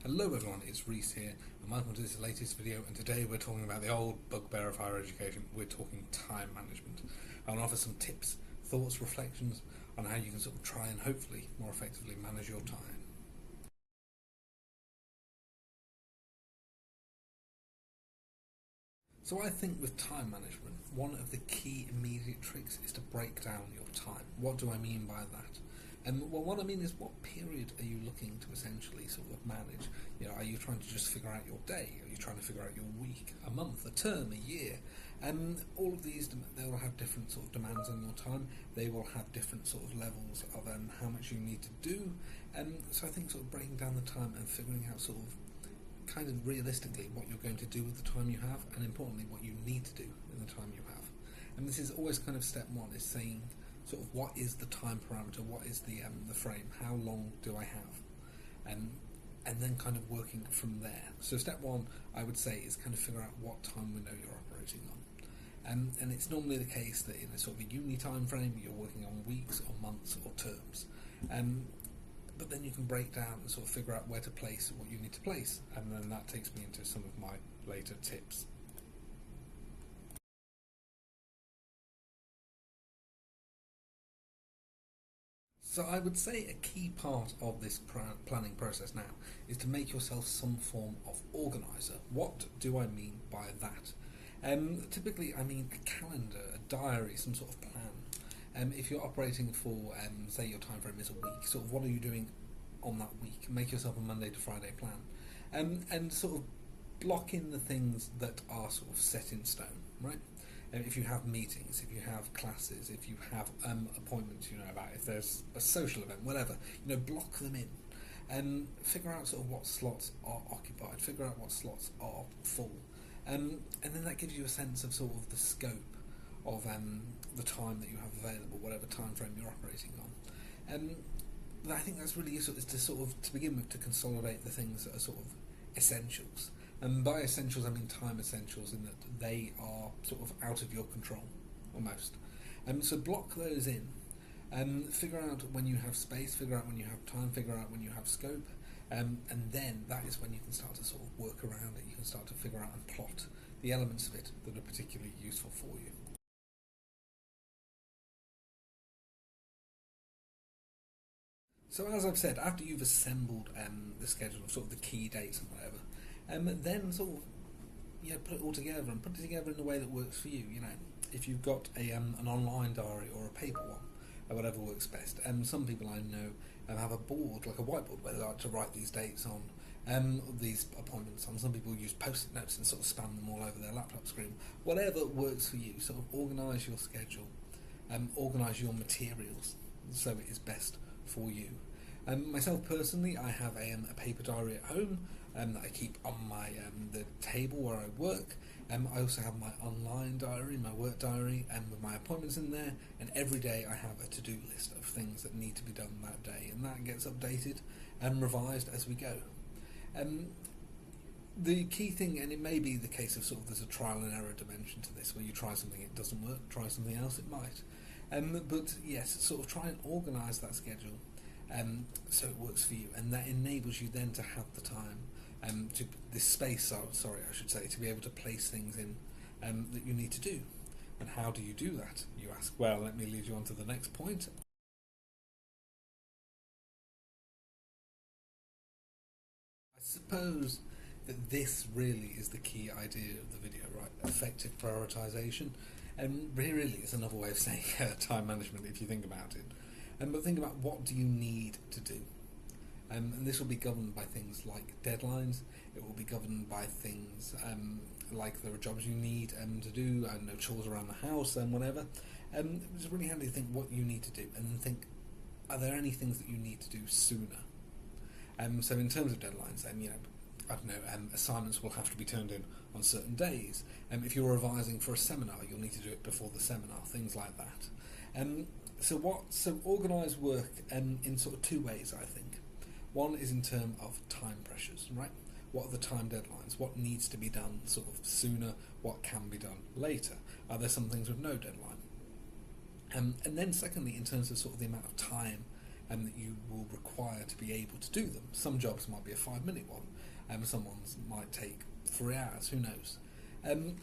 Hello everyone, it's Reese here, and welcome to this latest video. And today we're talking about the old bugbear of higher education. We're talking time management. I want to offer some tips, thoughts, reflections on how you can sort of try and hopefully more effectively manage your time. So I think with time management, one of the key immediate tricks is to break down your time. What do I mean by that? Well, what I mean is, what period are you looking to essentially sort of manage? Are you trying to just figure out your day? Are you trying to figure out your week, a month, a term, a year? All of these, they will have different sort of demands on your time. They will have different sort of levels of how much you need to do. So I think sort of breaking down the time and figuring out sort of kind of realistically what you're going to do with the time you have, and importantly what you need to do in the time you have. And this is always kind of step one, is saying sort of what is the time parameter, what is the frame, how long do I have, and then kind of working from there. So step one, I would say, is kind of figure out what time window you're operating on. And it's normally the case that in a sort of a uni time frame you're working on weeks or months or terms. But then you can break down and sort of figure out where to place what you need to place, and then that takes me into some of my later tips. So I would say a key part of this planning process now is to make yourself some form of organiser. What do I mean by that? Typically I mean a calendar, a diary, some sort of plan. If you're operating for, say your time frame is a week, sort of what are you doing on that week? Make yourself a Monday to Friday plan, and sort of block in the things that are sort of set in stone, right? If you have meetings, if you have classes, if you have appointments, about if there's a social event, whatever, block them in, and figure out sort of what slots are occupied, figure out what slots are full, and then that gives you a sense of sort of the scope of the time that you have available, whatever time frame you're operating on. But I think that's really useful, is to sort of, to begin with, to consolidate the things that are sort of essentials. And by essentials I mean time essentials, in that they are sort of out of your control, almost. So block those in, figure out when you have space, figure out when you have time, figure out when you have scope, and then that is when you can start to sort of work around it. You can start to figure out and plot the elements of it that are particularly useful for you. So as I've said, after you've assembled the schedule of sort of the key dates and whatever, then sort of put it all together, and put it together in a way that works for you. If you've got an online diary or a paper one, or whatever works best. Some people I know have a board, like a whiteboard, where they like to write these dates on, these appointments on. Some people use post-it notes and sort of spam them all over their laptop screen. Whatever works for you. Sort of organise your schedule, organise your materials so it is best for you. Myself personally, I have a paper diary at home that I keep on my the table where I work. I also have my online diary, my work diary, with my appointments in there, and every day I have a to-do list of things that need to be done that day, and that gets updated and revised as we go. The key thing, and it may be the case of sort of there's a trial and error dimension to this, where you try something, it doesn't work, try something else, it might. But yes, sort of try and organise that schedule so it works for you, and that enables you then to have the time, to this space, I should say, to be able to place things in that you need to do. And how do you do that, you ask? Well, let me lead you on to the next point. I suppose that this really is the key idea of the video, right? Effective prioritisation. And really it's another way of saying time management, if you think about it. But think about, what do you need to do? And this will be governed by things like deadlines. It will be governed by things like there are jobs you need to do, chores around the house and whatever. It's really handy to think what you need to do, and then think, are there any things that you need to do sooner? So in terms of deadlines, then, I don't know, assignments will have to be turned in on certain days. If you're revising for a seminar, you'll need to do it before the seminar, things like that. So organise work in sort of two ways, I think. One is in terms of time pressures, right? What are the time deadlines? What needs to be done sort of sooner? What can be done later? Are there some things with no deadline? And then secondly, in terms of sort of the amount of time and that you will require to be able to do them. Some jobs might be a 5-minute one, some ones might take 3 hours, who knows. And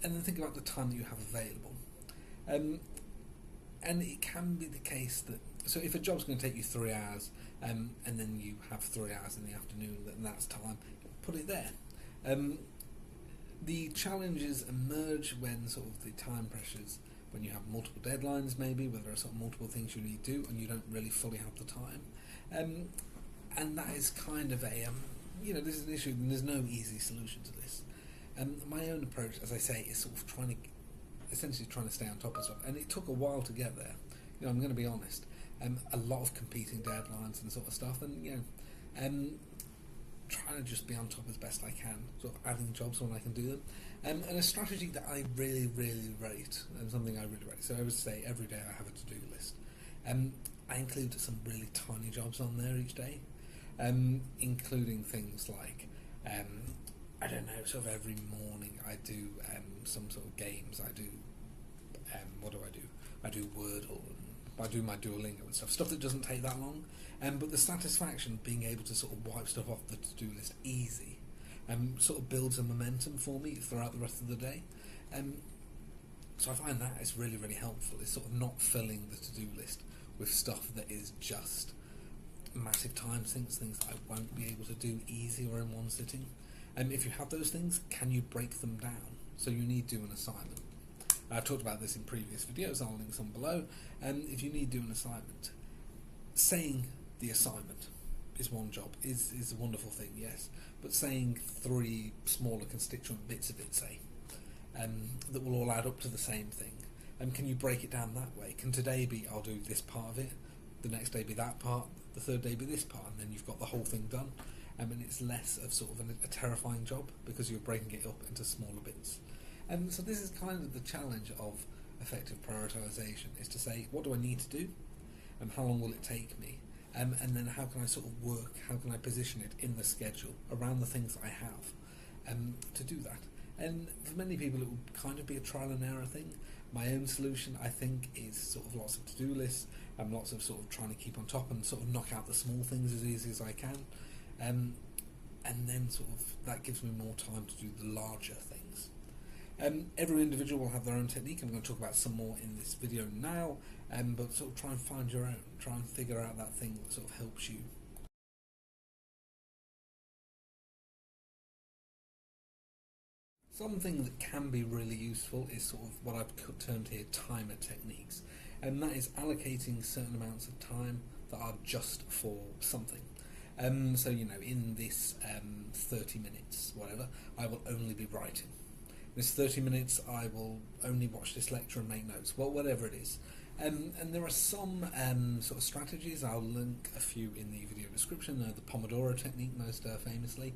then think about the time that you have available. And it can be the case that, so if a job's going to take you 3 hours, and then you have 3 hours in the afternoon, then that's time, put it there. The challenges emerge when sort of the time pressures, when you have multiple deadlines maybe, where there are sort of multiple things you need to do and you don't really fully have the time. And that is kind of a, this is an issue, and there's no easy solution to this. My own approach, as I say, is sort of essentially trying to stay on top of stuff, and it took a while to get there. I'm going to be honest. A lot of competing deadlines and sort of stuff, and trying to just be on top as best I can, sort of adding jobs when I can do them. And a strategy that I really, really rate, and something I really rate. So I would say every day I have a to-do list. I include some really tiny jobs on there each day, including things like, I don't know, sort of every morning I do some sort of games. I do, what do? I do Wordle, and I do my Duolingo and stuff that doesn't take that long. But the satisfaction of being able to sort of wipe stuff off the to-do list easy sort of builds a momentum for me throughout the rest of the day. So I find that is really, really helpful. It's sort of not filling the to-do list with stuff that is just massive time sinks, things that I won't be able to do easy or in one sitting. If you have those things, can you break them down? So you need to do an assignment. I've talked about this in previous videos, I'll link some below. If you need to do an assignment, saying the assignment is one job, is a wonderful thing, yes, but saying 3 smaller constituent bits of it, say, that will all add up to the same thing. Can you break it down that way? Can today be, I'll do this part of it, the next day be that part, the third day be this part, and then you've got the whole thing done. And it's less of sort of a terrifying job because you're breaking it up into smaller bits. So this is kind of the challenge of effective prioritisation, is to say, what do I need to do? How long will it take me? And then how can I sort of work, how can I position it in the schedule around the things I have to do that? And for many people it will kind of be a trial and error thing. My own solution, I think, is sort of lots of to-do lists and lots of sort of trying to keep on top and sort of knock out the small things as easy as I can. And then sort of that gives me more time to do the larger things. Every individual will have their own technique. I'm going to talk about some more in this video now, but sort of try and find your own. Try and figure out that thing that sort of helps you. Something that can be really useful is sort of what I've termed here timer techniques, and that is allocating certain amounts of time that are just for something. So, in this 30 minutes, whatever, I will only be writing. This 30 minutes, I will only watch this lecture and make notes. Well, whatever it is. And there are some sort of strategies. I'll link a few in the video description. The Pomodoro technique, most famously,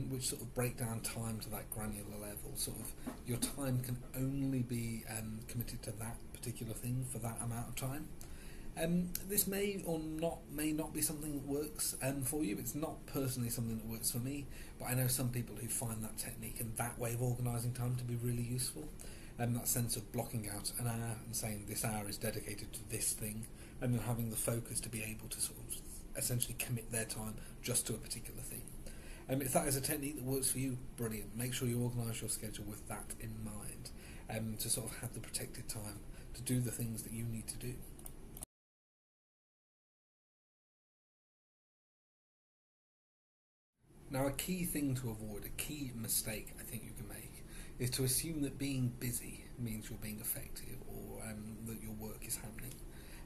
which sort of break down time to that granular level. Sort of your time can only be committed to that particular thing for that amount of time. This may not be something that works for you. It's not personally something that works for me, but I know some people who find that technique and that way of organising time to be really useful. That sense of blocking out an hour and saying this hour is dedicated to this thing, and then having the focus to be able to sort of essentially commit their time just to a particular thing. If that is a technique that works for you, brilliant. Make sure you organise your schedule with that in mind, to sort of have the protected time to do the things that you need to do. Now, a key thing to avoid, a key mistake I think you can make, is to assume that being busy means you're being effective, or that your work is happening.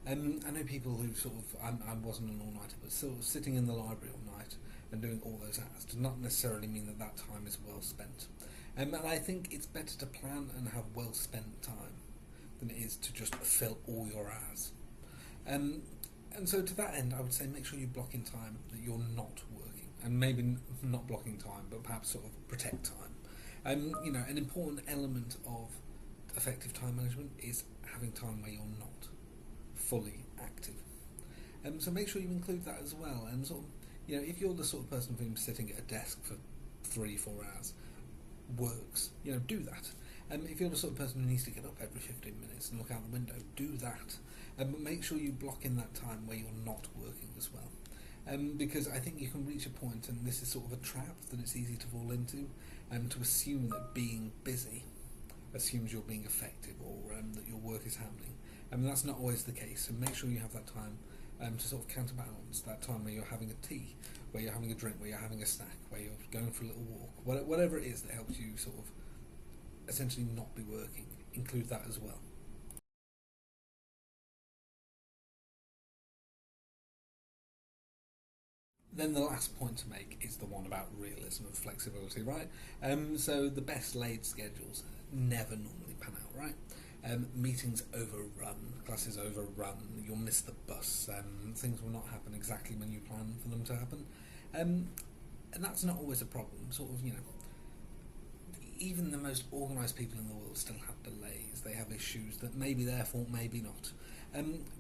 I know people who sort of, I wasn't an all-nighter, but sort of sitting in the library all night and doing all those hours does not necessarily mean that that time is well spent. And I think it's better to plan and have well spent time than it is to just fill all your hours. And so to that end, I would say make sure you block in time that you're not working, and maybe not blocking time, but perhaps sort of protect time. An important element of effective time management is having time where you're not fully active. So make sure you include that as well. And sort of, if you're the sort of person who's sitting at a desk for 3-4 hours, works, do that. If you're the sort of person who needs to get up every 15 minutes and look out the window, do that. But make sure you block in that time where you're not working as well. Because I think you can reach a point, and this is sort of a trap that it's easy to fall into, to assume that being busy assumes you're being effective, or that your work is happening. That's not always the case, so make sure you have that time to sort of counterbalance, that time where you're having a tea, where you're having a drink, where you're having a snack, where you're going for a little walk, whatever it is that helps you sort of essentially not be working. Include that as well. Then the last point to make is the one about realism and flexibility, right? So the best laid schedules never normally pan out, right? Meetings overrun, classes overrun, you'll miss the bus, things will not happen exactly when you plan for them to happen. And that's not always a problem, sort of, even the most organised people in the world still have delays, they have issues that may be their fault, maybe not.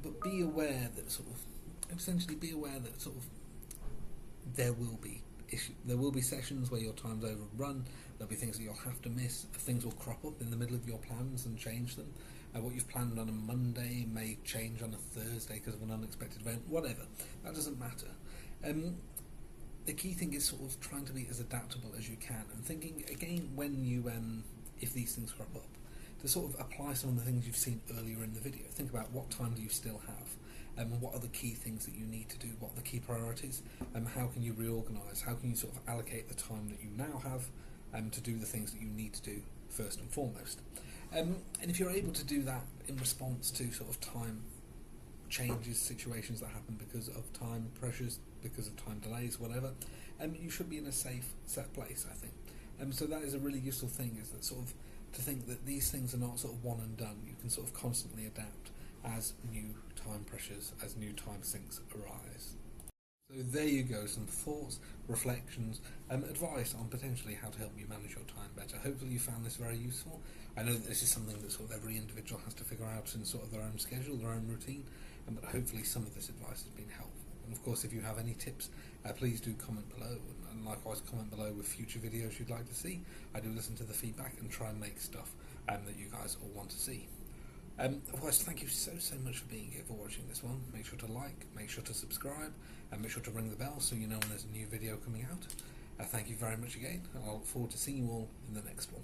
But be aware that sort of there will be sessions where your time's overrun. There'll be things that you'll have to miss. Things will crop up in the middle of your plans and change them. What you've planned on a Monday may change on a Thursday because of an unexpected event. Whatever, that doesn't matter. The key thing is sort of trying to be as adaptable as you can, and thinking again when you if these things crop up, to sort of apply some of the things you've seen earlier in the video. Think about what time do you still have. What are the key things that you need to do? What are the key priorities? How can you reorganise? How can you sort of allocate the time that you now have to do the things that you need to do first and foremost? And if you're able to do that in response to sort of time changes, situations that happen because of time pressures, because of time delays, whatever, you should be in a safe, set place, I think. So that is a really useful thing, is that sort of to think that these things are not sort of one and done. You can sort of constantly adapt as new time pressures, as new time sinks arise. So there you go, some thoughts, reflections, advice on potentially how to help you manage your time better. Hopefully you found this very useful. I know that this is something that sort of every individual has to figure out in sort of their own schedule, their own routine, but hopefully some of this advice has been helpful. And of course, if you have any tips, please do comment below, and likewise comment below with future videos you'd like to see. I do listen to the feedback and try and make stuff that you guys all want to see. Otherwise, thank you so much for being here, for watching this one. Make sure to like, make sure to subscribe, and make sure to ring the bell so you know when there's a new video coming out. Thank you very much again, and I look forward to seeing you all in the next one.